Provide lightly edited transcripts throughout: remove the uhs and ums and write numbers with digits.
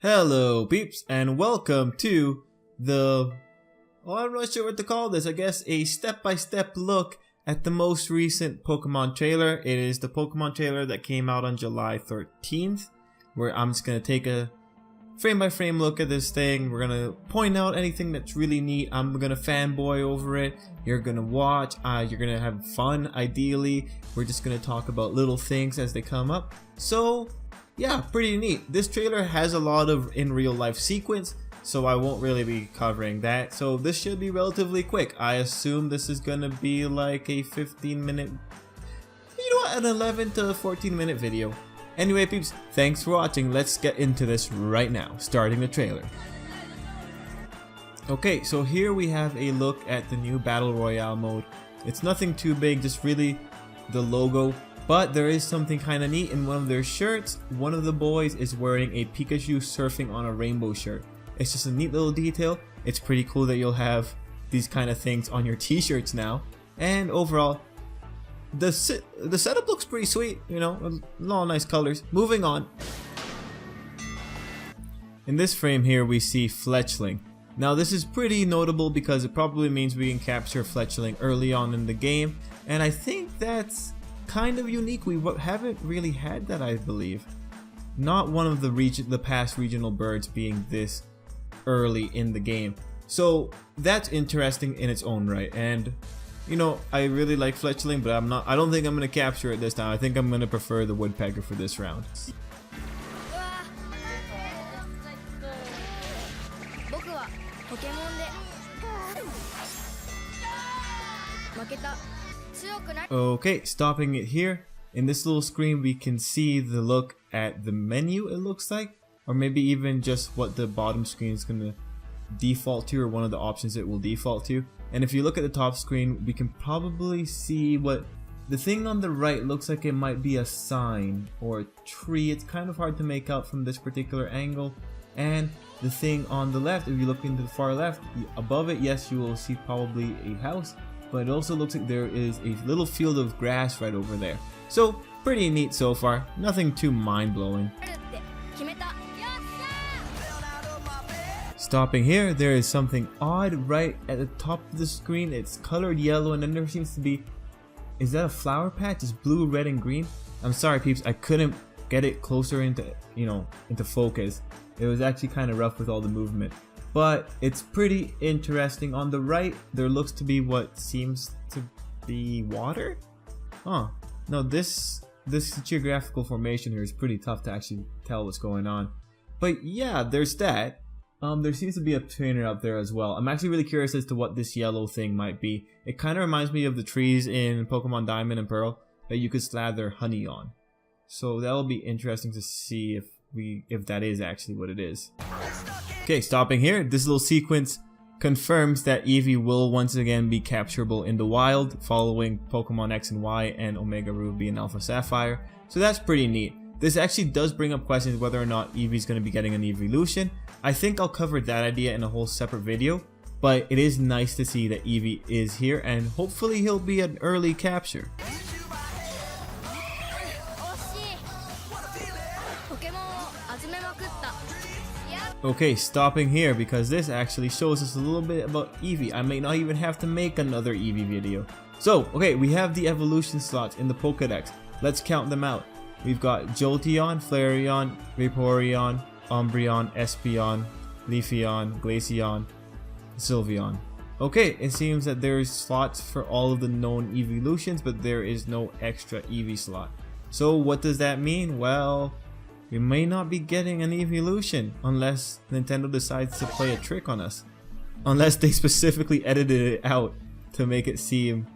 Hello peeps and welcome to I'm not sure what to call this. I guess a step-by-step look at the most recent Pokemon trailer. It is the Pokemon trailer that came out on July 13th, where I'm just going to take a frame-by-frame look at this thing. We're going to point out anything that's really neat. I'm going to fanboy over it. You're going to watch. You're going to have fun, ideally. We're just going to talk about little things as they come up. So yeah, pretty neat. This trailer has a lot of in real life sequence, so I won't really be covering that. So this should be relatively quick. I assume this is gonna be like a 15-minute, an 11 to 14-minute video. Anyway peeps, thanks for watching. Let's get into this right now, starting the trailer. Okay, so here we have a look at the new Battle Royale mode. It's nothing too big, just really the logo. But there is something kind of neat in one of their shirts. One of the boys is wearing a Pikachu surfing on a rainbow shirt. It's just a neat little detail. It's pretty cool that you'll have these kind of things on your t-shirts now. And overall, the setup looks pretty sweet, a lot of nice colors. Moving on. In this frame here we see Fletchling. Now this is pretty notable because it probably means we can capture Fletchling early on in the game. And I think that's kind of unique. We haven't really had that, I believe. Not one of the past regional birds being this early in the game. So that's interesting in its own right. And I really like Fletchling, but I don't think I'm gonna capture it this time. I think I'm gonna prefer the Woodpecker for this round. Okay, stopping it here. In this little screen we can see the look at the menu, it looks like, or maybe even just what the bottom screen is going to default to, or one of the options it will default to. And if you look at the top screen, we can probably see what the thing on the right looks like. It might be a sign or a tree. It's kind of hard to make out from this particular angle. And the thing on the left, if you look into the far left, above it, yes, you will see probably a house. But it also looks like there is a little field of grass right over there. So pretty neat so far, nothing too mind-blowing. Stopping here, there is something odd right at the top of the screen. It's colored yellow and then there seems to be, is that a flower patch? It's blue, red, and green. I'm sorry peeps, I couldn't get it closer into focus. It was actually kind of rough with all the movement. But it's pretty interesting. On the right, there looks to be what seems to be water? Huh. No, this geographical formation here is pretty tough to actually tell what's going on. But yeah, there's that. There seems to be a trainer up there as well. I'm actually really curious as to what this yellow thing might be. It kind of reminds me of the trees in Pokemon Diamond and Pearl that you could slather honey on. So that'll be interesting to see if that is actually what it is. Okay, stopping here, this little sequence confirms that Eevee will once again be capturable in the wild following Pokemon X and Y and Omega Ruby and Alpha Sapphire. So that's pretty neat. This actually does bring up questions whether or not Eevee's going to be getting an Eeveelution. I think I'll cover that idea in a whole separate video, but it is nice to see that Eevee is here and hopefully he'll be an early capture. Okay, stopping here because this actually shows us a little bit about Eevee. I may not even have to make another Eevee video. So, okay, we have the evolution slots in the Pokedex. Let's count them out. We've got Jolteon, Flareon, Vaporeon, Umbreon, Espeon, Leafeon, Glaceon, Sylveon. Okay, it seems that there's slots for all of the known Eeveelutions, but there is no extra Eevee slot. So what does that mean? Well, we may not be getting an Eeveelution unless Nintendo decides to play a trick on us. Unless they specifically edited it out to make it seem...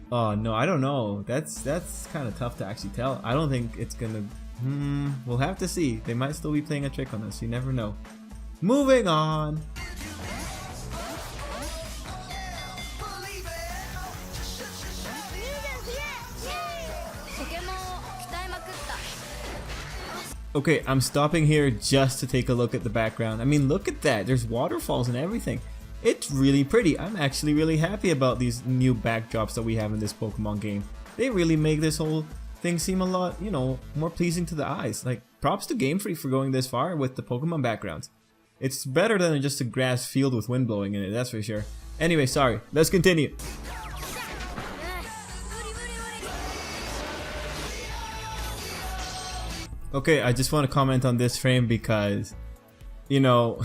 Oh no, I don't know. That's kind of tough to actually tell. I don't think it's gonna... we'll have to see. They might still be playing a trick on us. You never know. Moving on! Okay, I'm stopping here just to take a look at the background. I mean, look at that. There's waterfalls and everything. It's really pretty. I'm actually really happy about these new backdrops that we have in this Pokemon game. They really make this whole things seem a lot, you know, more pleasing to the eyes. Like, props to Game Freak for going this far with the Pokemon backgrounds. It's better than just a grass field with wind blowing in it, that's for sure. Anyway, sorry, let's continue. Okay, I just want to comment on this frame because, you know,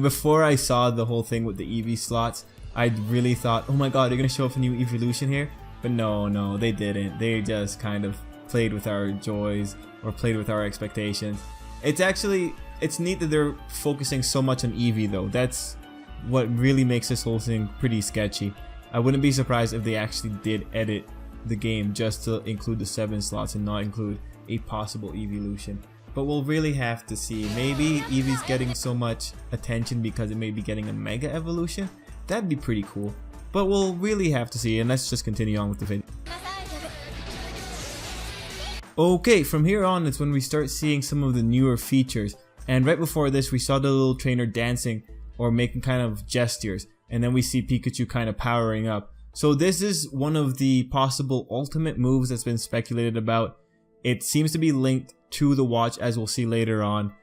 before I saw the whole thing with the Eevee slots, I really thought, oh my god, they're going to show off a new Eeveelution here. But no, they didn't. They just kind of played with our joys or played with our expectations. It's neat that they're focusing so much on Eevee though. That's what really makes this whole thing pretty sketchy. I wouldn't be surprised if they actually did edit the game just to include the 7 slots and not include a possible Eeveelution. But we'll really have to see. Maybe Eevee's getting so much attention because it may be getting a Mega Evolution. That'd be pretty cool. But we'll really have to see, and let's just continue on with the video. Okay, from here on it's when we start seeing some of the newer features. And right before this we saw the little trainer dancing or making kind of gestures. And then we see Pikachu kind of powering up. So this is one of the possible ultimate moves that's been speculated about. It seems to be linked to the watch, as we'll see later on.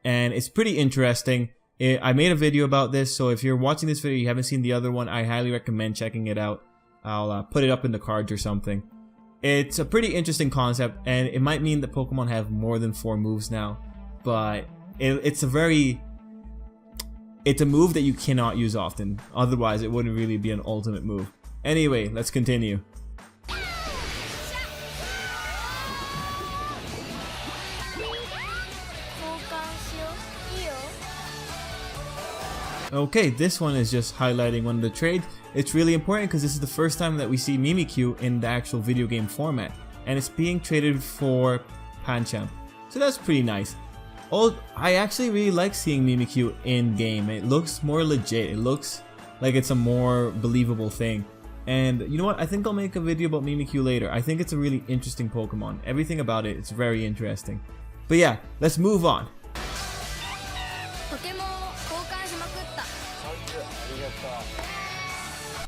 And it's pretty interesting. I made a video about this, so if you're watching this video and you haven't seen the other one, I highly recommend checking it out. I'll put it up in the cards or something. It's a pretty interesting concept, and it might mean that Pokemon have more than 4 moves now. But it's a move that you cannot use often. Otherwise, it wouldn't really be an ultimate move. Anyway, let's continue. Okay, this one is just highlighting one of the trades. It's really important because this is the first time that we see Mimikyu in the actual video game format, and it's being traded for Pancham. So that's pretty nice. I actually really like seeing Mimikyu in game. It looks more legit. It looks like it's a more believable thing. And you know what? I think I'll make a video about Mimikyu later. I think it's a really interesting Pokemon. Everything about it, it's very interesting. But yeah, let's move on.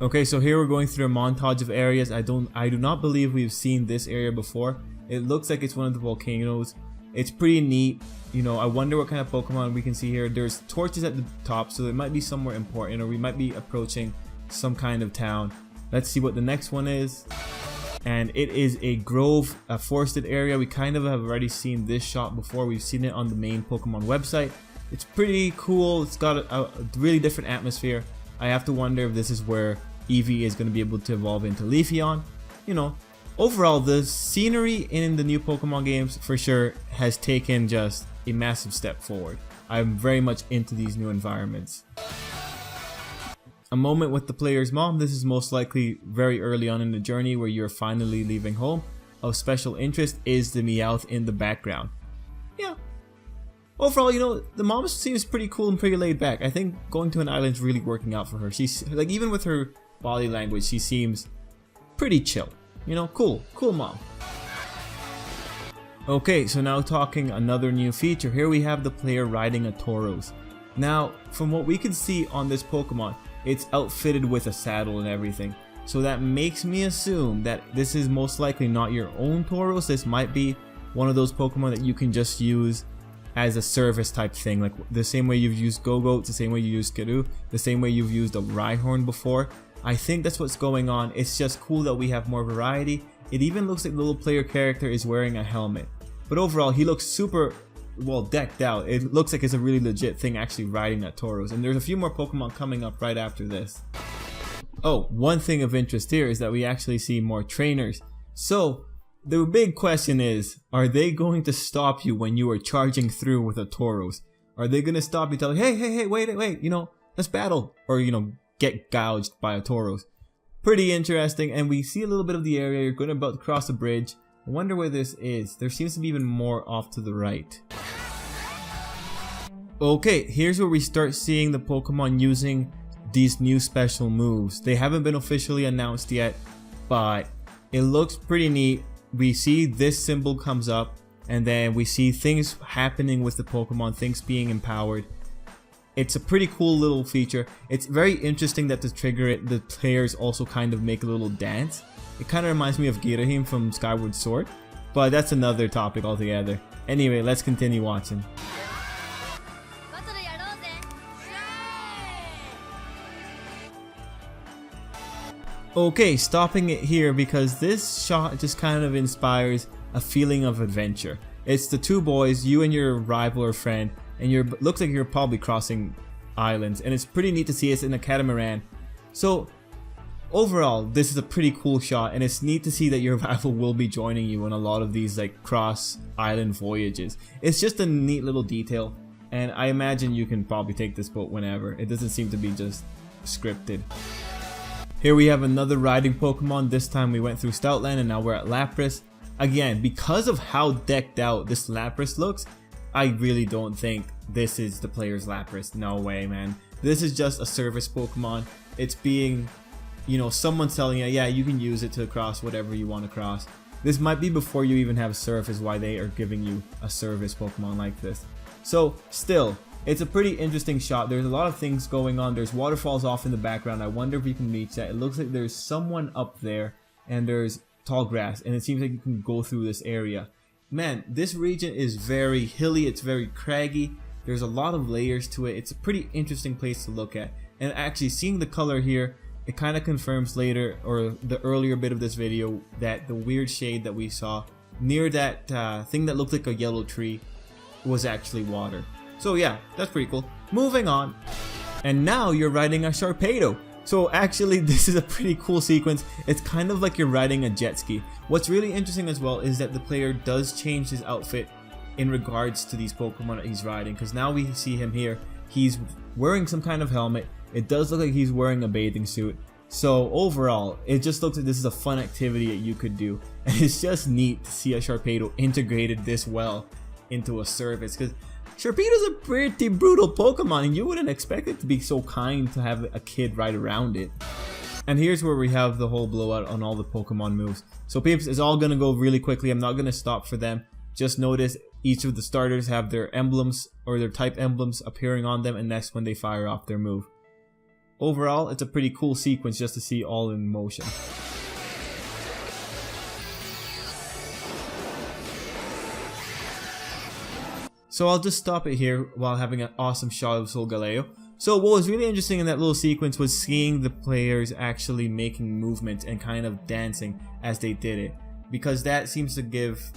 Okay, so here we're going through a montage of areas. I do not believe we've seen this area before. It looks like it's one of the volcanoes. It's pretty neat. You know, I wonder what kind of Pokemon we can see here. There's torches at the top, so it might be somewhere important, or we might be approaching some kind of town. Let's see what the next one is. And it is a grove, a forested area. We kind of have already seen this shot before. We've seen it on the main Pokemon website. It's pretty cool. It's got a really different atmosphere. I have to wonder if this is where Eevee is going to be able to evolve into Leafeon. You know, overall the scenery in the new Pokemon games for sure has taken just a massive step forward. I'm very much into these new environments. A moment with the player's mom. This is most likely very early on in the journey where you're finally leaving home. Of special interest is the Meowth in the background. Yeah. Overall, you know, the mom seems pretty cool and pretty laid back. I think going to an island is really working out for her. She's like, even with her body language, she seems pretty chill. You know, cool mom. Okay, so now talking another new feature. Here we have the player riding a Tauros. Now, from what we can see on this Pokemon, it's outfitted with a saddle and everything. So that makes me assume that this is most likely not your own Tauros. This might be one of those Pokemon that you can just use as a service type thing, like the same way you've used Go-Goat, the same way you used Skidoo, the same way you've used a Rhyhorn before. I think that's what's going on. It's just cool that we have more variety. It even looks like the little player character is wearing a helmet. But overall, he looks super well decked out. It looks like it's a really legit thing actually riding that Tauros. And there's a few more Pokemon coming up right after this. Oh, one thing of interest here is that we actually see more trainers. So the big question is, are they going to stop you when you are charging through with a Tauros? Are they going to stop you telling, hey, wait, you know, let's battle? Or, you know, get gouged by a Tauros? Pretty interesting. And we see a little bit of the area. You're going to about to cross a bridge. I wonder where this is. There seems to be even more off to the right. Okay, here's where we start seeing the Pokemon using these new special moves. They haven't been officially announced yet, but it looks pretty neat. We see this symbol comes up, and then we see things happening with the Pokemon, things being empowered. It's a pretty cool little feature. It's very interesting that to trigger it, the players also kind of make a little dance. It kind of reminds me of Girahim from Skyward Sword. but that's another topic altogether. Anyway, let's continue watching. Okay, stopping it here because this shot just kind of inspires a feeling of adventure. It's the two boys, you and your rival or friend, and looks like you're probably crossing islands, and it's pretty neat to see it's in a catamaran. So overall, this is a pretty cool shot, and it's neat to see that your rival will be joining you on a lot of these like cross island voyages. It's just a neat little detail, and I imagine you can probably take this boat whenever. It doesn't seem to be just scripted. Here we have another riding Pokemon. This time we went through Stoutland and now we're at Lapras. Again, because of how decked out this Lapras looks, I really don't think this is the player's Lapras. No way, man. This is just a service Pokemon. It's being, you know, someone's telling you, yeah, you can use it to cross whatever you want to cross. This might be before you even have Surf is why they are giving you a service Pokemon like this. So still, it's a pretty interesting shot. There's a lot of things going on. There's waterfalls off in the background. I wonder if you can reach that. It looks like there's someone up there and there's tall grass, and it seems like you can go through this area. Man, this region is very hilly. It's very craggy. There's a lot of layers to it. It's a pretty interesting place to look at. And actually seeing the color here, it kind of confirms later, or the earlier bit of this video, that the weird shade that we saw near that thing that looked like a yellow tree was actually water. So yeah, that's pretty cool. Moving on. And now you're riding a Sharpedo. So actually this is a pretty cool sequence. It's kind of like you're riding a jet ski. What's really interesting as well is that the player does change his outfit in regards to these Pokemon that he's riding. Because now we see him here. He's wearing some kind of helmet. It does look like he's wearing a bathing suit. So overall, it just looks like this is a fun activity that you could do. And it's just neat to see a Sharpedo integrated this well into a service. Because Sharpedo's a pretty brutal Pokemon, and you wouldn't expect it to be so kind to have a kid ride around it. And here's where we have the whole blowout on all the Pokemon moves. So peeps, it's all gonna go really quickly. I'm not gonna stop for them. Just notice each of the starters have their emblems or their type emblems appearing on them, and that's when they fire off their move. Overall, it's a pretty cool sequence just to see all in motion. So I'll just stop it here while having an awesome shot of Solgaleo. So what was really interesting in that little sequence was seeing the players actually making movement and kind of dancing as they did it. Because that seems to give,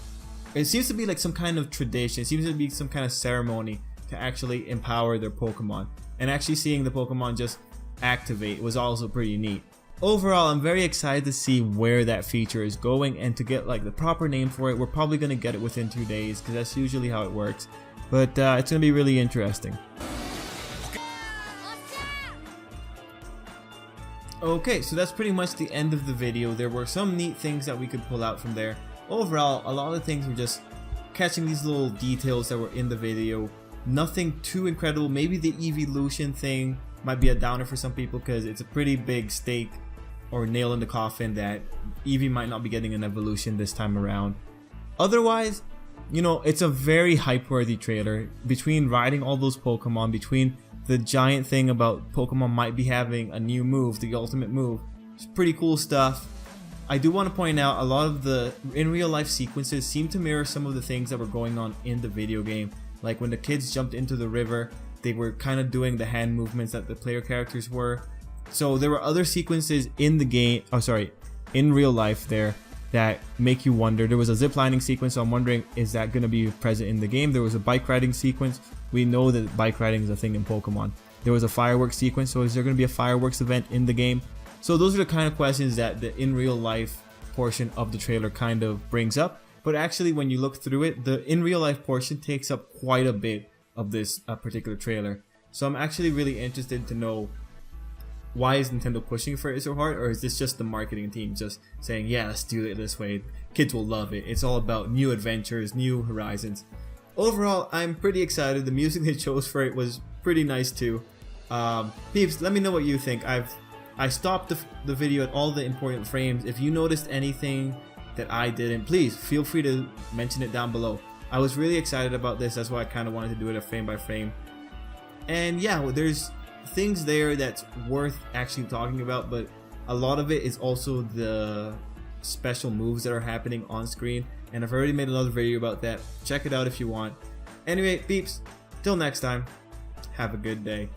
it seems to be like some kind of tradition, it seems to be some kind of ceremony to actually empower their Pokemon. And actually seeing the Pokemon just activate was also pretty neat. Overall, I'm very excited to see where that feature is going and to get like the proper name for it. We're probably going to get it within 2 days because that's usually how it works. But it's going to be really interesting. Okay, so that's pretty much the end of the video. There were some neat things that we could pull out from there. Overall, a lot of things were just catching these little details that were in the video. Nothing too incredible. Maybe the Eeveelution thing might be a downer for some people because it's a pretty big stake or nail in the coffin that Eevee might not be getting an evolution this time around. Otherwise, you know, it's a very hype-worthy trailer. Between riding all those Pokemon, between the giant thing about Pokemon might be having a new move, the ultimate move, it's pretty cool stuff. I do want to point out a lot of the in real life sequences seem to mirror some of the things that were going on in the video game. Like when the kids jumped into the river, they were kind of doing the hand movements that the player characters were. So there were other sequences in the game, in real life there that make you wonder. There was a ziplining sequence, so I'm wondering, is that going to be present in the game? There was a bike riding sequence. We know that bike riding is a thing in Pokemon. There was a fireworks sequence, so is there going to be a fireworks event in the game? So those are the kind of questions that the in real life portion of the trailer kind of brings up. But actually, when you look through it, the in real life portion takes up quite a bit of this particular trailer. So I'm actually really interested to know, why is Nintendo pushing for it so hard, or is this just the marketing team just saying, yeah, let's do it this way, kids will love it, it's all about new adventures, new horizons. Overall, I'm pretty excited. The music they chose for it was pretty nice too. Peeps, let me know what you think. I stopped the video at all the important frames. If you noticed anything that I didn't, please feel free to mention it down below. I was really excited about this, that's why I kind of wanted to do it a frame by frame. And yeah, well, there's things there that's worth actually talking about, but a lot of it is also the special moves that are happening on screen. and I've already made another video about that. Check it out if you want. Anyway, peeps, till next time, have a good day.